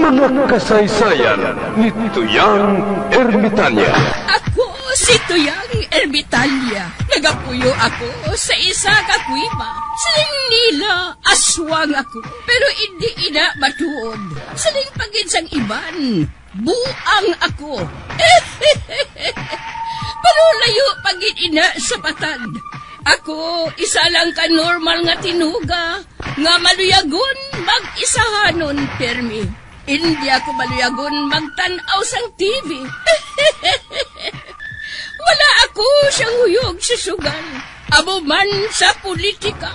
Mga kasaysayan ni Tuyang Ermitanya. Ako si Tuyang Ermitanya. Nagapuyo ako sa isa ka kuiba. Siling nila, aswang ako. Pero hindi ina matuod. Siling pagin sang iban, buang ako. Pero layo pagin ina sa patad. Ako, isa lang ka normal nga tinuga, nga maluyagon mag-isahanon, permi. Hindi ako maluyagon magtanaw sang TV. Wala ako siyang huyog sa sugal, abo man sa politika.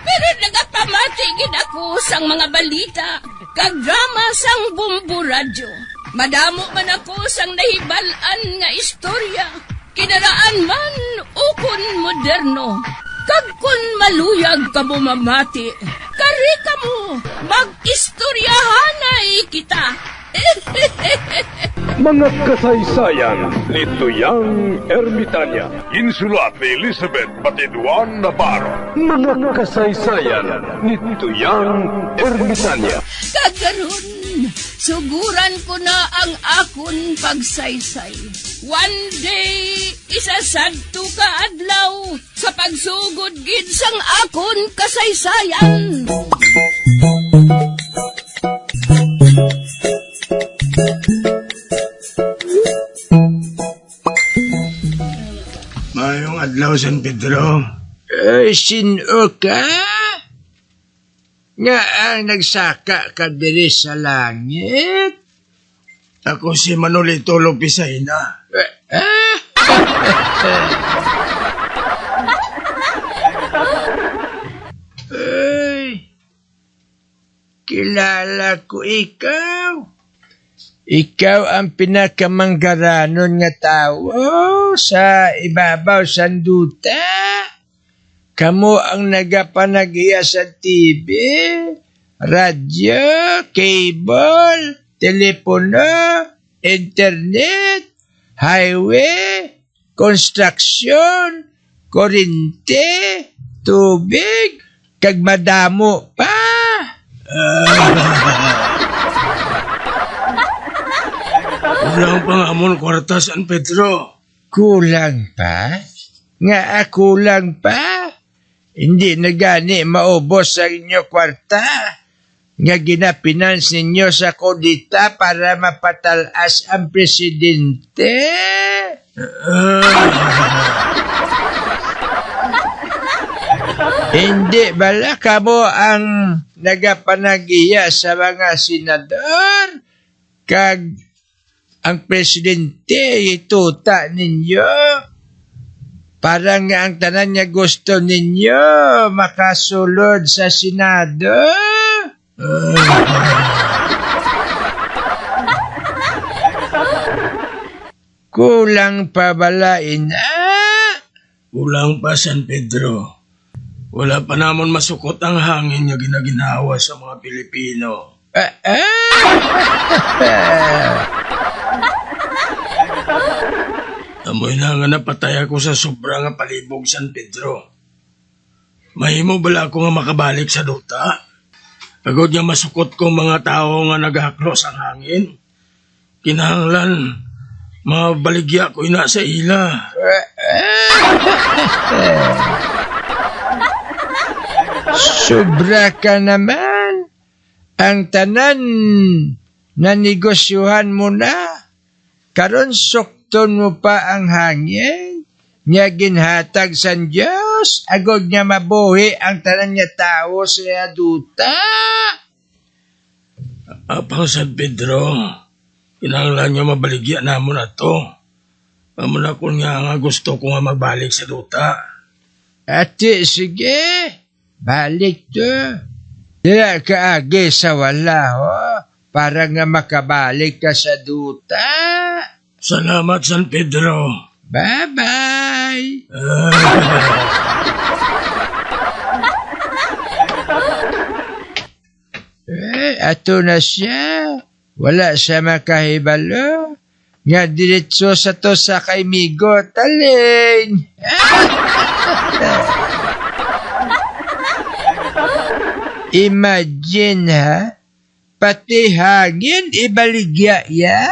Pero nagapamatagin ako sang mga balita, kag drama sang Bumbu Radyo. Madamo man ako sang nahibalan nga istorya, kinaraan man ukon moderno. Kag kun maluyag ka mo mamati, kari ka mo, mag-istoryahanay kita. Mga kasaysayan ni Tuyang Ermitanya. Insulat ni Elizabeth Batiduan Navarro. Mga kasaysayan ni Tuyang Ermitanya. Kagaron, suguran ko na ang akon pagsaysay. One day, isasadto ka adlaw sa pagsugod gid sang akon kasaysayan. Mayong adlaw, San Pedro. Sino ka? Nga ang nagsaka ka diri sa langit? Ako si Manolito Lopisayna. Ay, kilala ko ikaw. Ikaw ang pinakamanggaranon nga tao sa ibabaw sanduta. Kamu ang nagapanagiya sa TV, radyo, cable, telepono, internet, highway, construction, kuryente, tubig, kag madamo pa. Kulang pang amon kwarta, San Pedro. Kulang pa? Nga kulang pa? Hindi na gani maubos sa inyo kwarta. Nga ginapinans ninyo sa kodita para mapatalas ang presidente. Hindi bala kamo ang nagapanagiya sa mga senador? Kag ang presidente ituta ninyo? Parang nga ang tanan niya gusto ninyo makasulod sa Senado? Kulang pa bala, ina? Kulang pa, San Pedro. Wala pa namon masukot ang hangin niya ginaginawa sa mga Pilipino. Amoy na nga napatay ako sa sobra nga palibog, San Pedro. Mahimo bala ako nga makabalik sa duta? Agod nga masukot ko mga tao nga naghaklo sa hangin. Kinahanglan, mabaligya ko ina sa ila. Sobra ka naman. Ang tanan na negosyuhan mo na. Karon sukton mo pa ang hangin. Nya ginhatag sa Diyos. Agod nga mabuhi ang tanan niya tao sa duta. Apang San Pedro, kinahanglan nyo mabaligya na mo na to. Amo na kung nga gusto ko nga magbalik sa duta. Ate, sige. Balik to. Dila ka agi sa wala, ho. Para nga makabalik ka sa duta. Salamat, San Pedro. Bye-bye. Ato na siya. Wala siya makahibalo. Nga diretso sa to sa kaimigo. Taling. Imagine, ha? pati hangin ibaligya ya.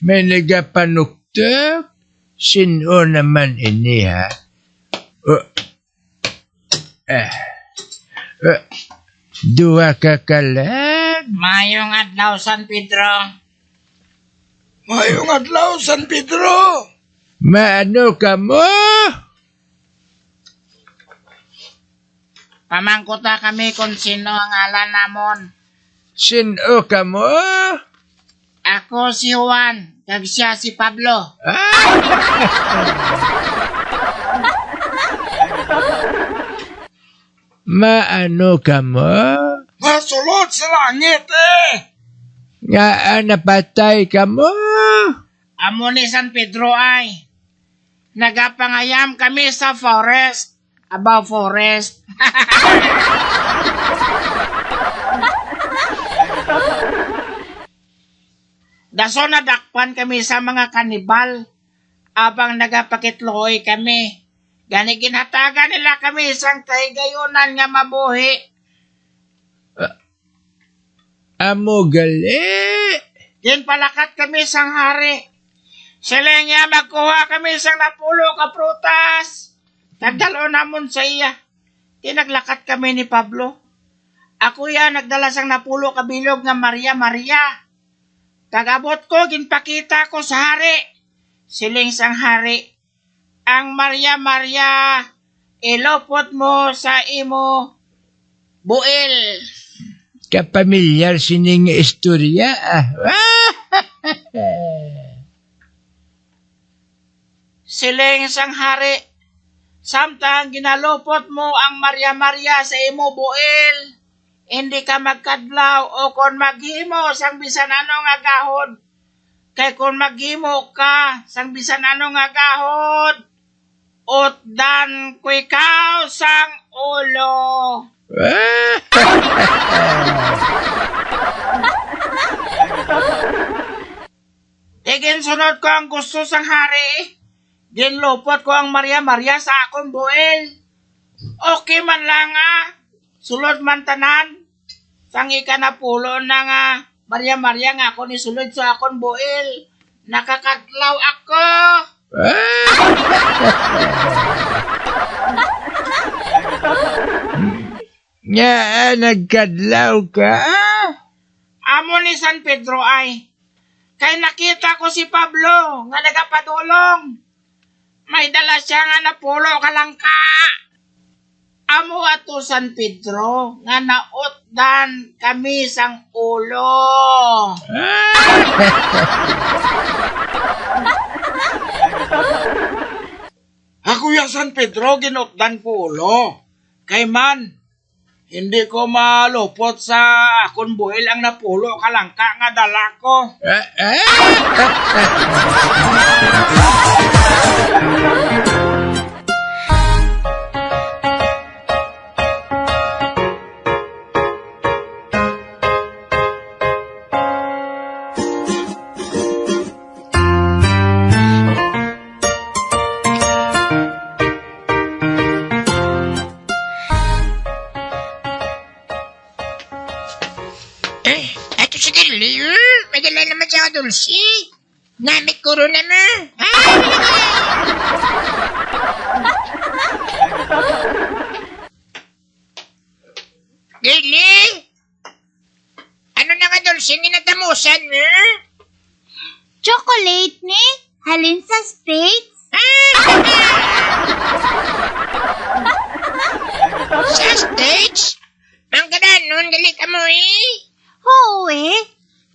May nagapanuktok? Sino naman ini ha? Dua ka kalag? Mayong adlaw, San Pedro. Mayong adlaw, San Pedro. Maano ka mo? Pamangkota kami kung sino ang alan namon. Sino ka mo? Ako si Juan, kag siya si Pablo. Maano ka mo? Masulod sa langit eh. Nga napatay ka mo? Amo ni San Pedro ay. Nagapangayam kami sa forest. Aba forest. Daso nadakpan kami sa mga kanibal. Abang nagapakitloy kami. Gani ginhatagan nila kami isang taigayunan nga mabuhi. Amo gali? Ginpalakat kami sang hari. Sila nga magkuha kami sang napulo ka prutas. Nagdalo namon sa iya. Tinaglakat kami ni Pablo. Ako ya nagdala sang napulo ka bilog nga Maria. Kagabot ko, ginpakita ko sa hari. Siling sang hari. Ang Maria, ilopot mo sa imo buil. Kapamilyar sining istorya Siling sang hari. Samtang ginalopot mo ang Maria sa imo buil. Hindi ka magkadlaw o kung maghimo sang bisan ano nga gahod. Kay kung maghimo ka sang bisan ano nga gahod, utdan ko ikaw sang ulo. Tigin sunod ko ang gusto sang hari. Ginlupot ko ang Maria sa akong buil. Okay man lang sulod man tanan. Sang ikanapulo na nga Maria nga ako ni sulod sa akong buil. Nakakadlaw ako. Nga nagkadlaw ka? Amo ni San Pedro ay. Kay nakita ko si Pablo nga nagapadulong. May dala siya nga napulo kalangka. Amo ato San Pedro nga nautdan kami sang ulo. Ako ya San Pedro, ginutdan ko ulo. Kay man, hindi ko malupot sa akong buhil ang napulo kalangka nga dala ko. Ato si Gali, madala naman siya ka dulsi. Namit ko rin naman. Gali? Ano na ka dulsi ninatamusan mo? Chocolate ni? Halin sa States? Sa States? Ang gananon, gali ka mo Oo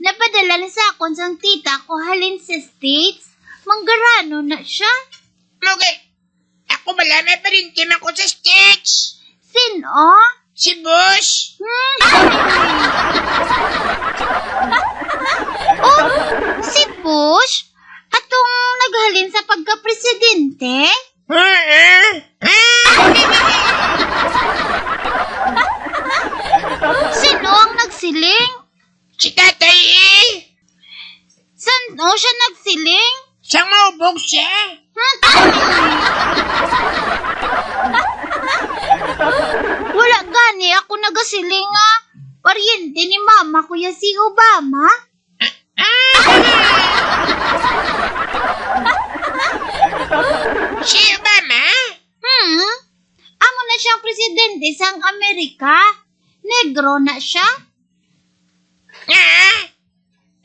napadala na sa akon sang tita ko halin sa States. Manggarano na siya. Okay. Ako malamay pa rin kim ako sa States. Sino? Si Boss. Oh, si Bush? Atong naghalin sa pagka-presidente? ya si Obama? Si Obama? Amo na siyang presidente sang Amerika. Negro na siya.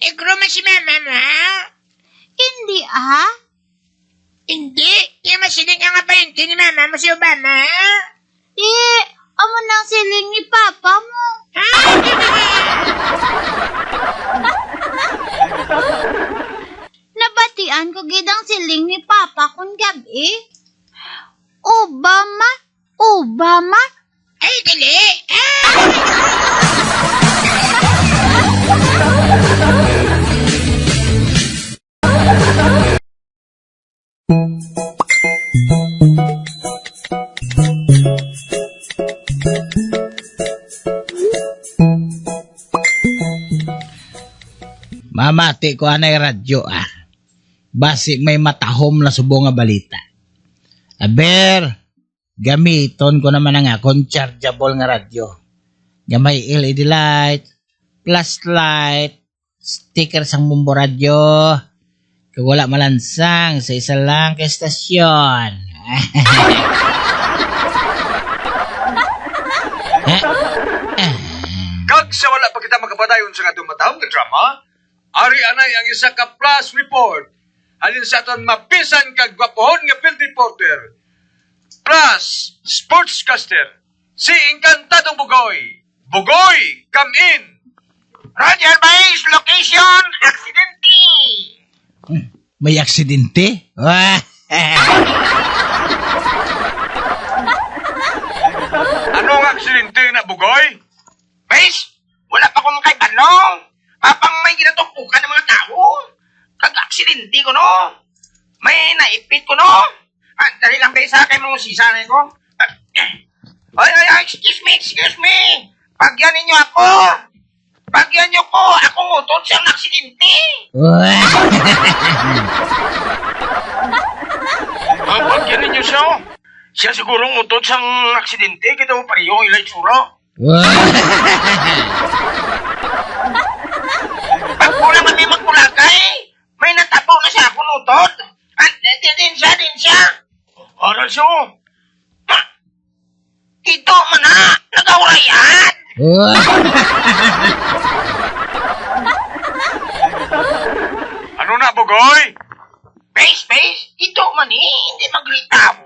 Negro man si mama mo? Hindi Hindi. Yung masiling ang aparente ni mama mo si Obama. Amo nang siling ni Papa mo. Nabatian ko gidang siling ni Papa kung gabi. Obama? Ay, dali. Mamati ko anay radyo Basi may matahom na subong nga balita. Aber, gamiton ko naman ang akong chargeable nga radyo. Nga may LED light, flashlight, sticker sang bumbo radyo. Kag wala malansang sa isa lang ka estasyon. Kag sa wala pa kita makapadayon sa atong matahong nga drama, ari anay ang isa ka plus report. Halin sa aton mapisan kag gwapohon nga field reporter. Plus sportscaster, si Encantadong Bugoy. Bugoy, come in! Roger Base, location, aksidente. May aksidente? Anong aksidente na Bugoy? Base, wala pa kong kay Banong. Papang may ginatupukan ng mga tao. Kag-aksidente ko, no? May naipit ko, no? Dali lang, Base, ha? Kay mga sisanay ko. Ay, excuse me. Pagyan ninyo ako. Pagyan nyo ko. Akong utod siyang aksidente. Pagyan ninyo siya, oh. Siya sigurong utod siyang aksidente. Kita mo pariyong ilay tsura. Pag kulang kami magkulagay, may natapaw na siya akong utod. Din siya. Oral siya. Ito man na, nag-aurayan. Ano na Bugoy? Base, ito man hindi magritaw.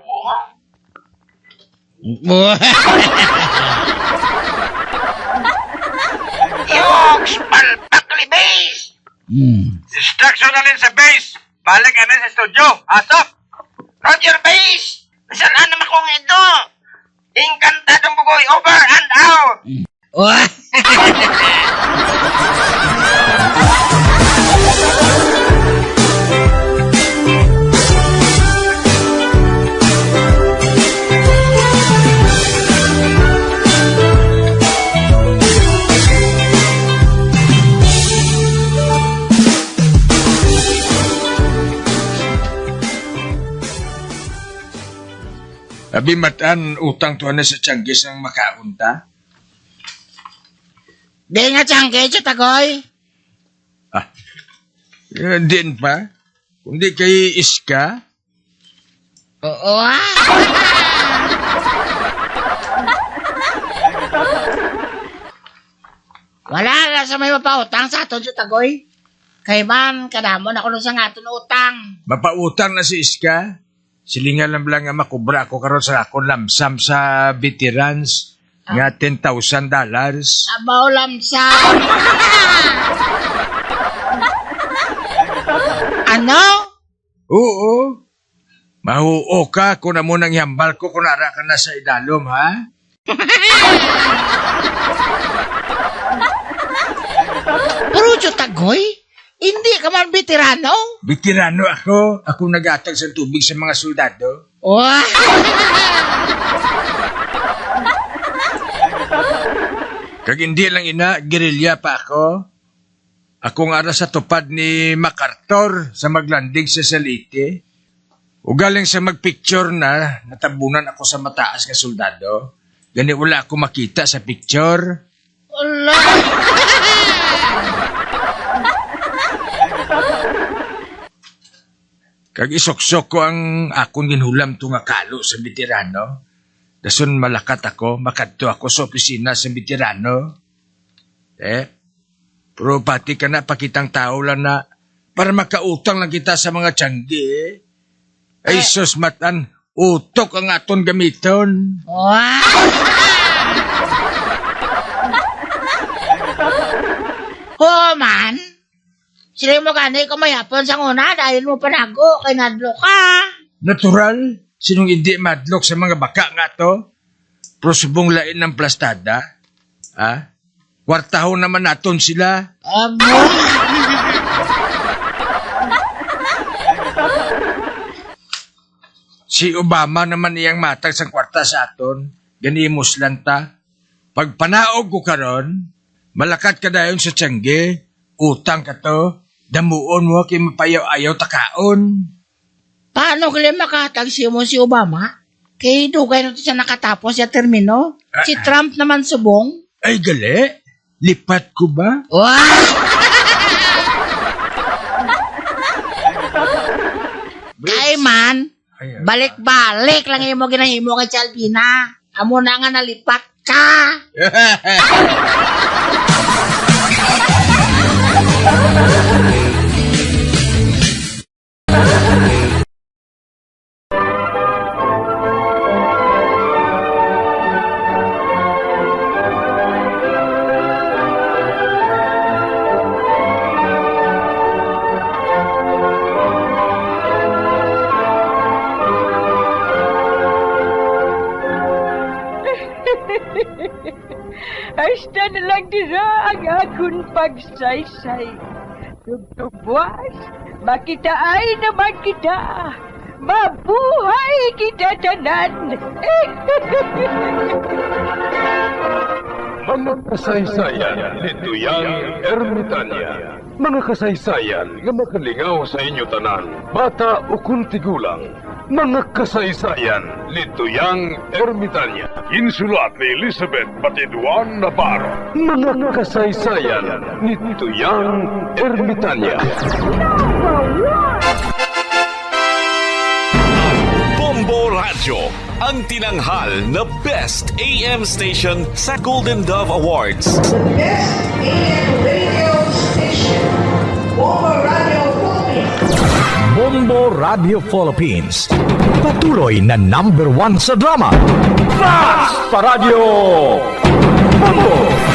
Yoks, palpakli, Base. Distraction na rin sa base. Balik ka na sa studio. Asap! Roger, Base. Nasaan naman kong ito? Encantadong Bugoy, over and out. Abimatan utang tuan na sa Tianggis ng makaunta. Di nga tiyangge, Chutagoy. Din pa? Kundi kay Iska? Oo. Wala na sa may mapautang sa aton, Chutagoy. Kay man, kadamon ako nun sa nga aton utang. Mapautang na si Iska? Silingan lang nga makubra ko karon sa akong lamsam sa veterans nga $10,000. Abaw lamsam. Ano? Oo. Mahuo ka kung na mo nang yambal ko kung nara ka na sa idalom, ha? Pero Chutagoy, hindi ka man veterano? Veterano ako. Ako nag-atag sa tubig sa mga soldado. Wow. Kag hindi lang ina, gerilya pa ako. Ako nga ara sa tupad ni MacArthur sa maglanding sa Salite. O galing sa magpicture na, natabunan ako sa mataas nga soldado. Gani wala ako makita sa picture. Wala. Kag isoksok ko ang akong ginhulam to nga kalo sa veterano. Dason malakat ako, makadto ako sa opisina sa veterano. Pero pati ka na pakitang tao lang na para makautang lang kita sa mga tiyanggi. Ay sus matan, utok ang aton gamiton. Wow! Man, sila mo gani kumayapon sa una dahil mo panago kay nadlo ka. Natural, sinong hindi madlok sa mga baka nga to? Pero subong lain ng plastada. Kwartaho naman naton sila. Si Obama naman iyang matag sa kwarta sa aton. Ganimos lang ta. Pag panaog ko karon, malakat ka dayon sa tiyangge, utang ka to, damuon mo kay mapayaw-ayaw takaon. Paano kaya makatagsi mo si Obama? Kay dugay na siya nakatapos sa termino. Si Trump naman subong. Ay gali, lipat ko ba? Wow! Ay man, balik-balik lang yung mo ginahimo kay Chalpina. Amo na nga nalipat ka. Hasta na lang dira ang akong pagsaysay. Tugtugwas, makitaay naman kita. Mabuhay kita tanan. Mga kasaysayan ni Tuyang Ermitanya. Mga kasaysayan nga makalingaw sa inyo tanan, bata o kuntigulang. Mga kasaysayan ni Tuyang Ermitanya. Insulat ni Elizabeth Batiduan Navarro. Mga kasaysayan ni Tuyang Ermitanya. Bombo Radio, ang tinanghal na Best AM Station sa Golden Dove Awards. Best AM radio station, Bombo Radio Philippines. Bombo Radio Philippines, patuloy na #1 sa drama. Basta Radio! Bombo!